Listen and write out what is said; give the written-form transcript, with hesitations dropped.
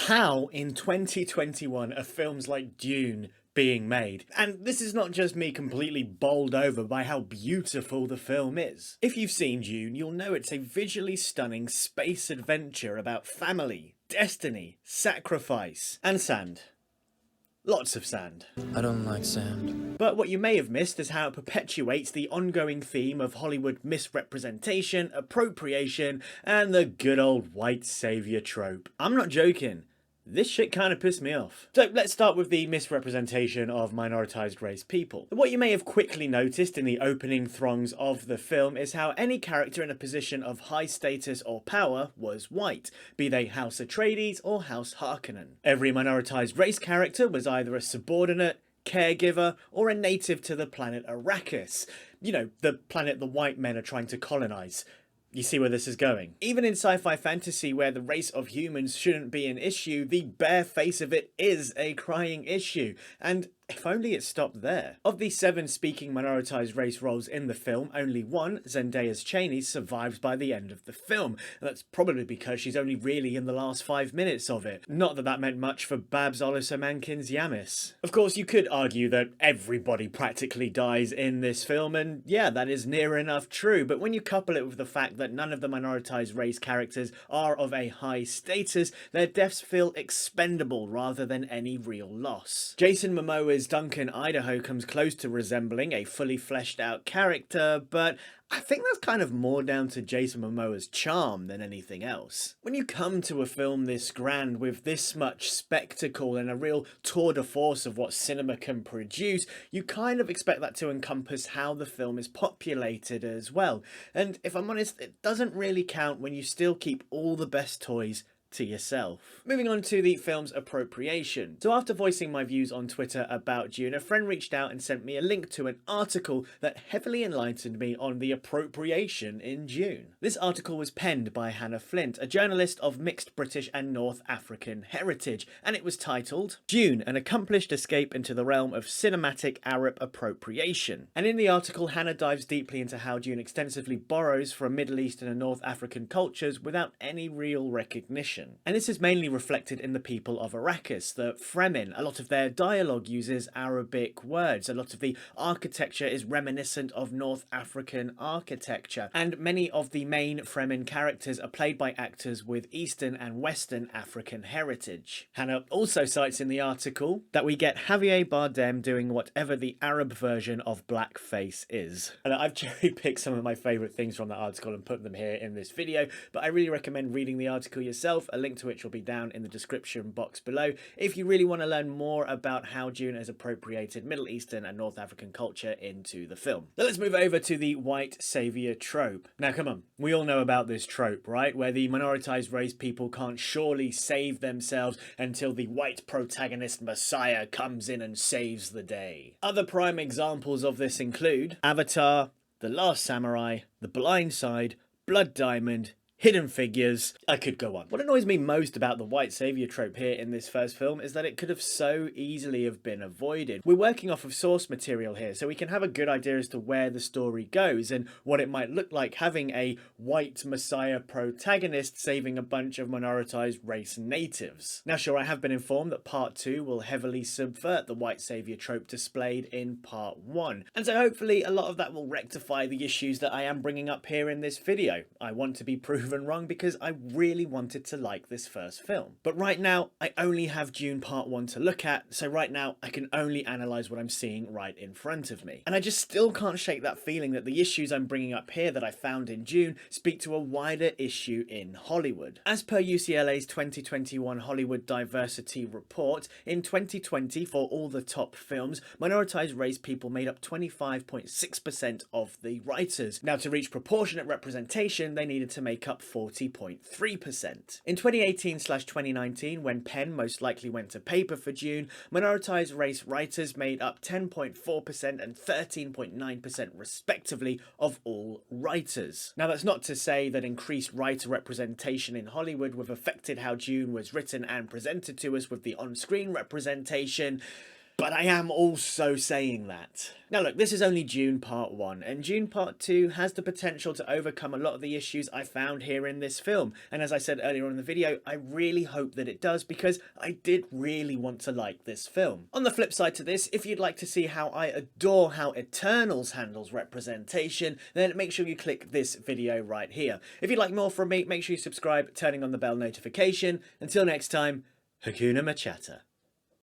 How in 2021 are films like Dune being made? And this is not just me completely bowled over by how beautiful the film is. If you've seen Dune, you'll know it's a visually stunning space adventure about family, destiny, sacrifice, and sand. Lots of sand. I don't like sand. But what you may have missed is how it perpetuates the ongoing theme of Hollywood misrepresentation, appropriation, and the good old white saviour trope. I'm not joking. This shit kind of pissed me off. So let's start with the misrepresentation of minoritized race people. What you may have quickly noticed in the opening throngs of the film is how any character in a position of high status or power was white, be they House Atreides or House Harkonnen. Every minoritized race character was either a subordinate, caregiver, or a native to the planet Arrakis. You know, the planet the white men are trying to colonize. You see where this is going? Even in sci-fi fantasy where the race of humans shouldn't be an issue, the bare face of it is a crying issue. And if only it stopped there. Of the 7 speaking minoritized race roles in the film, only one, Zendaya's Cheney, survives by the end of the film. And that's probably because she's only really in the last 5 minutes of it. Not that that meant much for Babs Olusemankin's Yamis. Of course, you could argue that everybody practically dies in this film, and yeah, that is near enough true, but when you couple it with the fact that none of the minoritized race characters are of a high status, their deaths feel expendable rather than any real loss. Jason Momoa's Duncan Idaho comes close to resembling a fully fleshed out character, but I think that's kind of more down to Jason Momoa's charm than anything else. When you come to a film this grand with this much spectacle and a real tour de force of what cinema can produce, you kind of expect that to encompass how the film is populated as well. And if I'm honest, it doesn't really count when you still keep all the best toys to yourself. Moving on to the film's appropriation. So after voicing my views on Twitter about Dune, a friend reached out and sent me a link to an article that heavily enlightened me on the appropriation in Dune. This article was penned by Hannah Flint, a journalist of mixed British and North African heritage, and it was titled Dune, an accomplished escape into the realm of cinematic Arab appropriation. And in the article, Hannah dives deeply into how Dune extensively borrows from Middle Eastern and North African cultures without any real recognition. And this is mainly reflected in the people of Arrakis, the Fremen. A lot of their dialogue uses Arabic words. A lot of the architecture is reminiscent of North African architecture. And many of the main Fremen characters are played by actors with Eastern and Western African heritage. Hannah also cites in the article that we get Javier Bardem doing whatever the Arab version of blackface is. And I've cherry-picked some of my favourite things from that article and put them here in this video, but I really recommend reading the article yourself, a link to which will be down in the description box below if you really want to learn more about how Dune has appropriated Middle Eastern and North African culture into the film. Now let's move over to the white saviour trope. Now come on, we all know about this trope, right? Where the minoritized race people can't surely save themselves until the white protagonist Messiah comes in and saves the day. Other prime examples of this include Avatar, The Last Samurai, The Blind Side, Blood Diamond, Hidden Figures. I could go on. What annoys me most about the white saviour trope here in this first film is that it could have so easily have been avoided. We're working off of source material here, so we can have a good idea as to where the story goes and what it might look like having a white messiah protagonist saving a bunch of minoritized race natives. Now sure, I have been informed that part 2 will heavily subvert the white saviour trope displayed in part 1, and so hopefully a lot of that will rectify the issues that I am bringing up here in this video. I want to be proven wrong because I really wanted to like this first film. But right now, I only have Dune Part 1 to look at, so right now I can only analyse what I'm seeing right in front of me. And I just still can't shake that feeling that the issues I'm bringing up here that I found in Dune speak to a wider issue in Hollywood. As per UCLA's 2021 Hollywood Diversity Report, in 2020, for all the top films, minoritized race people made up 25.6% of the writers. Now, to reach proportionate representation, they needed to make up 40.3%. In 2018/2019, when pen most likely went to paper for Dune, minoritized race writers made up 10.4% and 13.9% respectively of all writers. Now that's not to say that increased writer representation in Hollywood would have affected how Dune was written and presented to us with the on-screen representation. But I am also saying that. Now look, this is only Dune Part 1, and Dune Part 2 has the potential to overcome a lot of the issues I found here in this film. And as I said earlier on in the video, I really hope that it does, because I did really want to like this film. On the flip side to this, if you'd like to see how I adore how Eternals handles representation, then make sure you click this video right here. If you'd like more from me, make sure you subscribe, turning on the bell notification. Until next time, Hakuna MaChatter.